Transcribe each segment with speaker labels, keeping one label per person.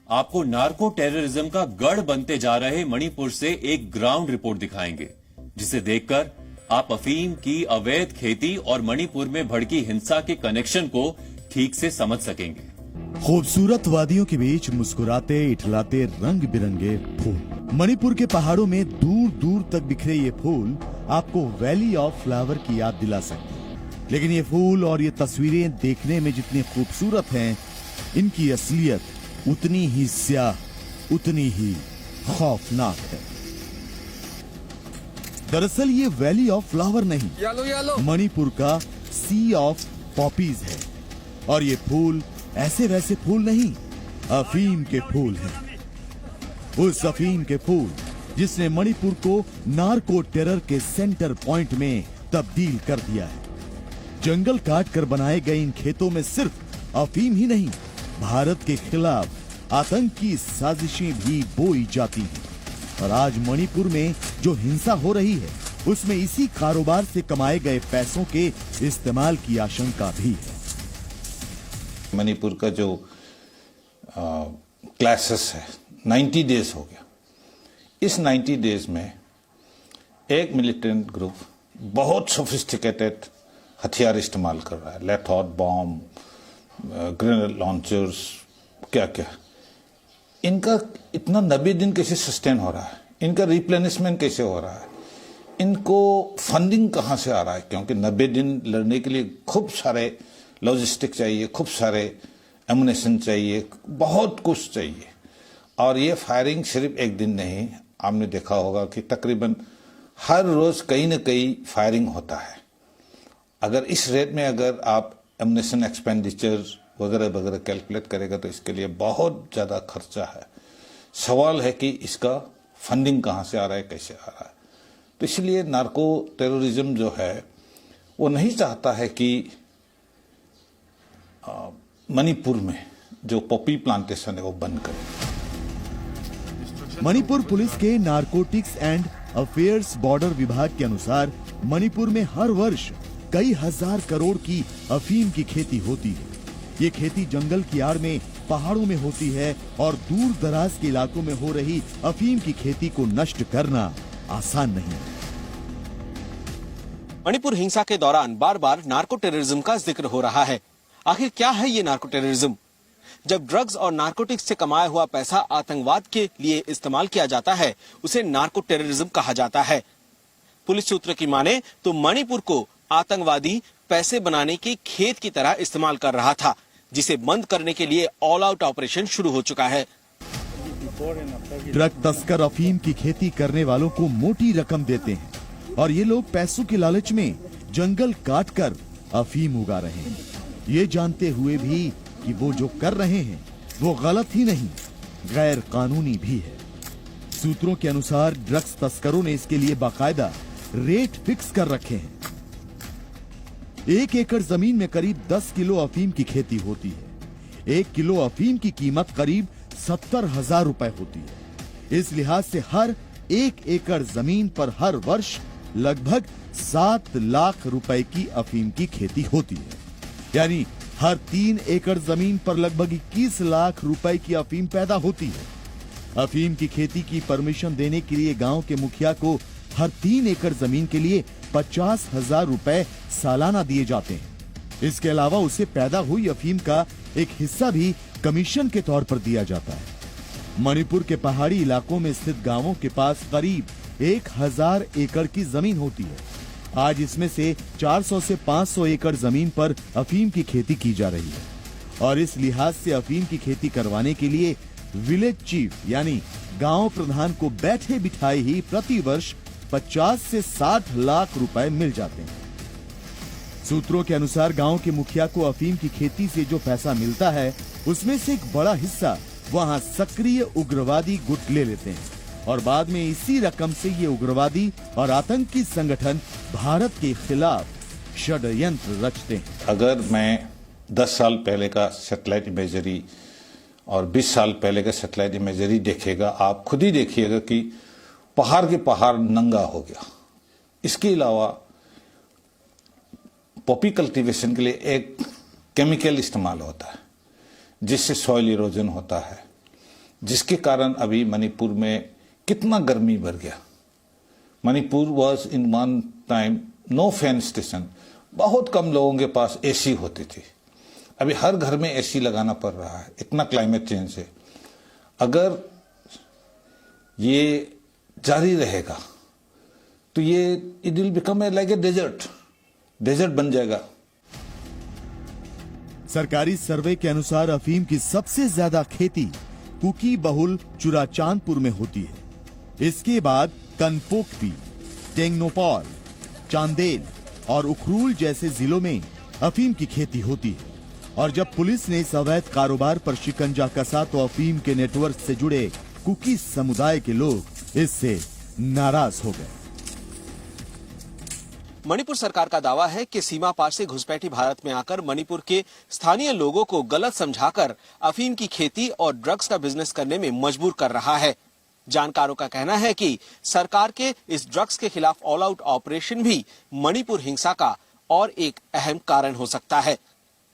Speaker 1: आपको narco terrorism का गढ़ बनते जा रहे मणिपुर से एक ग्राउंड रिपोर्ट दिखाएंगे, जिसे देखकर आप अफीम की अवैध खेती और मणिपुर में भड़की हिंसा के कनेक्शन को ठीक से समझ सकेंगे।
Speaker 2: खूबसूरत वादियों के बीच मुस्कुराते इठलाते रंग बिरंगे फूल। मणिपुर के पहाड़ों में दूर दूर तक बिखरे ये फूल आपको वैली ऑफ फ्लावर की याद दिला सकते हैं। लेकिन ये फूल और ये तस्वीरें देखने में जितनी खूबसूरत हैं, इनकी असलियत उतनी ही स्याह, उतनी ही खौफनाक है। दरअसल ये वैली ऑफ फ्लावर नहीं, मणिपुर का सी ऑफ पॉपीज है। और ये फूल ऐसे वैसे फूल नहीं, अफीम के फूल हैं। उस अफीम के फूल जिसने मणिपुर को नार्को टेरर के सेंटर पॉइंट में तब्दील कर दिया है। जंगल काट कर बनाए गए इन खेतों में सिर्फ अफीम ही नहीं, भारत के खिलाफ आतंकी साजिशें भी बोई जाती हैं। और आज मणिपुर में जो हिंसा हो रही है, उसमें इसी कारोबार से कमाए गए पैसों के इस्तेमाल की आशंका भी है।
Speaker 3: मणिपुर का जो क्लासेस है 90 डेज हो गया। इस 90 डेज में एक मिलिटेंट ग्रुप बहुत सोफिस्टिकेटेड हथियार इस्तेमाल कर रहा है, लेथॉट बॉम्ब, ग्रेनेड लॉन्चर्स, क्या क्या। इनका इतना 90 दिन कैसे सस्टेन हो रहा है, इनका रिप्लेनिशमेंट कैसे हो रहा है, इनको फंडिंग कहां से आ रहा है, क्योंकि 90 दिन लड़ने के लिए खूब सारे लॉजिस्टिक चाहिए, खूब सारे एमुनेशन चाहिए, बहुत कुछ चाहिए। और ये फायरिंग सिर्फ एक दिन नहीं, आपने देखा होगा कि तकरीबन हर रोज कहीं न कहीं फायरिंग होता है। अगर इस रेट में अगर आप एमुनेशन एक्सपेंडिचर वगैरह वगैरह कैलकुलेट करेगा तो इसके लिए बहुत ज़्यादा खर्चा है। सवाल है कि इसका फंडिंग कहाँ से आ रहा है, कैसे आ रहा है। तो इसलिए नार्को टेररिज्म जो है वो नहीं चाहता है कि मणिपुर में जो पॉपी प्लांटेशन है वो बंद करें।
Speaker 2: मणिपुर पुलिस के नारकोटिक्स एंड अफेयर्स बॉर्डर विभाग के अनुसार मणिपुर में हर वर्ष कई हजार करोड़ की अफीम की खेती होती है। ये खेती जंगल की आड़ में पहाड़ों में होती है और दूर दराज के इलाकों में हो रही अफीम की खेती को नष्ट करना आसान नहीं है।
Speaker 4: मणिपुर हिंसा के दौरान बार बार नार्को टेररिज्म का जिक्र हो रहा है। आखिर क्या है ये नार्को टेररिज्म? जब ड्रग्स और नार्कोटिक्स से कमाया हुआ पैसा आतंकवाद के लिए इस्तेमाल किया जाता है, उसे नार्को टेररिज्म कहा जाता है। पुलिस सूत्र की माने तो मणिपुर को आतंकवादी पैसे बनाने के खेत की तरह इस्तेमाल कर रहा था, जिसे बंद करने के लिए ऑल आउट ऑपरेशन शुरू हो चुका है।
Speaker 2: ड्रग तस्कर अफीम की खेती करने वालों को मोटी रकम देते हैं और ये लोग पैसों के लालच में जंगल काटकर अफीम उगा रहे हैं, ये जानते हुए भी कि वो जो कर रहे हैं वो गलत ही नहीं, गैर कानूनी भी है। सूत्रों के अनुसार ड्रग्स तस्करों ने इसके लिए बाकायदा रेट फिक्स कर रखे हैं। 1 एकड़ जमीन में करीब 10 किलो अफीम की खेती होती है। 1 किलो अफीम की कीमत करीब 70,000 रुपए होती है। इस लिहाज से हर 1 एकड़ जमीन पर हर वर्ष लगभग 7 लाख रुपए की अफीम की खेती होती है। यानी हर 3 एकड़ जमीन पर लगभग 21 लाख रुपए की अफीम पैदा होती है। अफीम की खेती की परमिशन देने के लिए गांव के मुखिया को हर 3 एकड़ जमीन के लिए 50,000 रुपए सालाना दिए जाते हैं। इसके अलावा उसे पैदा हुई अफीम का एक हिस्सा भी कमीशन के तौर पर दिया जाता है। मणिपुर के पहाड़ी इलाकों में स्थित गांवों के पास करीब 1000 एकड़ की जमीन होती है। आज इसमें से 400 से 500 एकड़ जमीन पर अफीम की खेती की जा रही है। और इस लिहाज से अफीम की खेती करवाने के लिए विलेज चीफ यानी गांव प्रधान को बैठे बिठाए ही प्रति वर्ष 50 से 60 लाख रुपए मिल जाते हैं। सूत्रों के अनुसार गांव के मुखिया को अफीम की खेती से जो पैसा मिलता है, उसमें से एक बड़ा हिस्सा वहां सक्रिय उग्रवादी गुट ले लेते हैं और बाद में इसी रकम से ये उग्रवादी और आतंकी संगठन भारत के खिलाफ षड्यंत्र रचते हैं।
Speaker 3: अगर मैं 10 साल पहले का सैटेलाइट इमेजरी और 20 साल पहले का सैटेलाइट इमेजरी देखेगा, आप खुद ही देखिएगा कि पहाड़ के पहाड़ नंगा हो गया। इसके अलावा पॉपी कल्टीवेशन के लिए एक केमिकल इस्तेमाल होता है जिससे सॉइल इरोजन होता है, जिसके कारण अभी मणिपुर में कितना गर्मी बढ़ गया। Manipur was in one time no fan station, बहुत कम लोगों के पास एसी होती थी। अभी हर घर में एसी लगाना पड़ रहा है, इतना क्लाइमेट चेंज है। अगर ये जारी रहेगा तो ये it will become like a desert बन जाएगा।
Speaker 2: सरकारी सर्वे के अनुसार अफीम की सबसे ज्यादा खेती कुकी बहुल चुराचांदपुर में होती है। इसके बाद कनपोकपी, टेंगनोपाल, चांदेल और उखरूल जैसे जिलों में अफीम की खेती होती है। और जब पुलिस ने इस अवैध कारोबार पर शिकंजा कसा तो अफीम के नेटवर्क से जुड़े कुकी समुदाय के लोग इससे नाराज हो गए।
Speaker 4: मणिपुर सरकार का दावा है कि सीमा पार से घुसपैठी भारत में आकर मणिपुर के स्थानीय लोगों को गलत समझाकर अफीम की खेती और ड्रग्स का बिजनेस करने में मजबूर कर रहा है। जानकारों का कहना है कि सरकार के इस ड्रग्स के खिलाफ ऑल आउट ऑपरेशन भी मणिपुर हिंसा का और एक अहम कारण हो सकता है।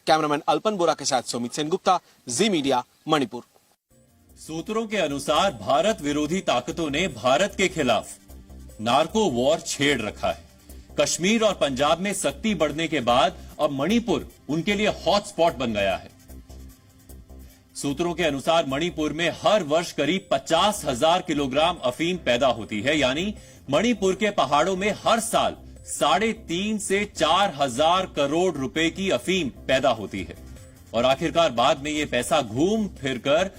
Speaker 4: कैमरामैन अल्पन बोरा के साथ सुमित सेनगुप्ता, जी मीडिया, मणिपुर।
Speaker 1: सूत्रों के अनुसार भारत विरोधी ताकतों ने भारत के खिलाफ नार्को वॉर छेड़ रखा है। कश्मीर और पंजाब में सख्ती बढ़ने के बाद अब मणिपुर उनके लिए हॉटस्पॉट बन गया है। सूत्रों के अनुसार मणिपुर में हर वर्ष करीब 50,000 किलोग्राम अफीम पैदा होती है, यानी मणिपुर के पहाड़ों में हर साल 3.5 से 4,000 करोड़ रुपए की अफीम पैदा होती है। और आखिरकार बाद में यह पैसा घूम फिरकर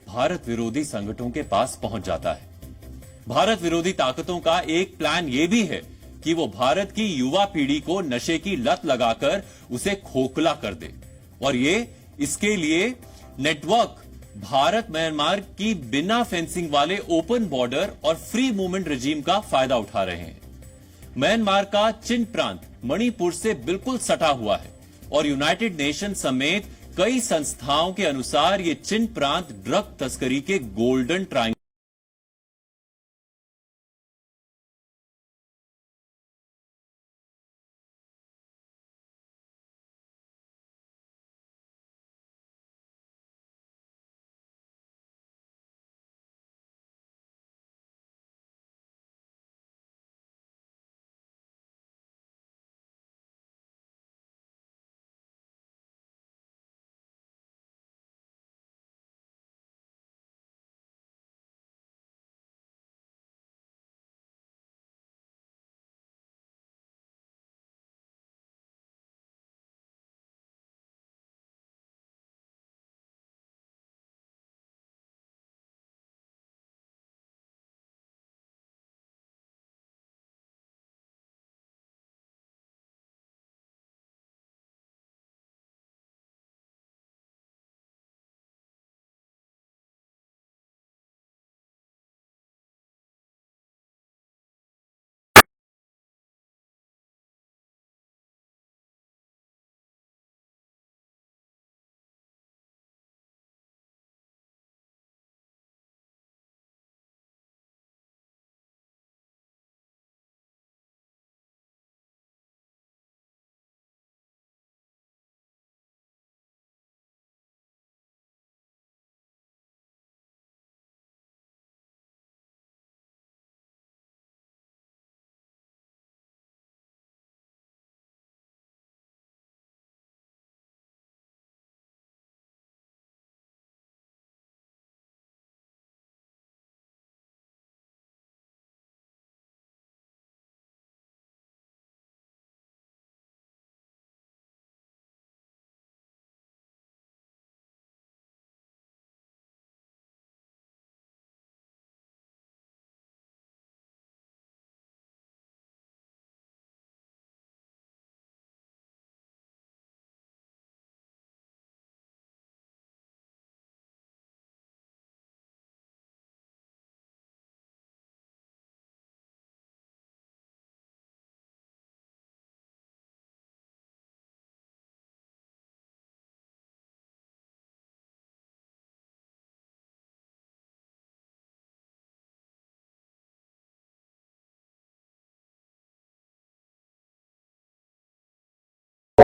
Speaker 1: भारत विरोधी संगठनों के पास पहुंच जाता है। भारत विरोधी ताकतों का एक प्लान यह भी है कि वो भारत की युवा पीढ़ी को नशे की लत लगाकर उसे खोखला कर दे। और इसके लिए नेटवर्क भारत म्यांमार की बिना फेंसिंग वाले ओपन बॉर्डर और फ्री मूवमेंट रेजिम का फायदा उठा रहे हैं। म्यांमार का चिन प्रांत मणिपुर से बिल्कुल सटा हुआ है और यूनाइटेड नेशन समेत कई संस्थाओं के अनुसार ये चिन प्रांत ड्रग तस्करी के गोल्डन ट्रायंगल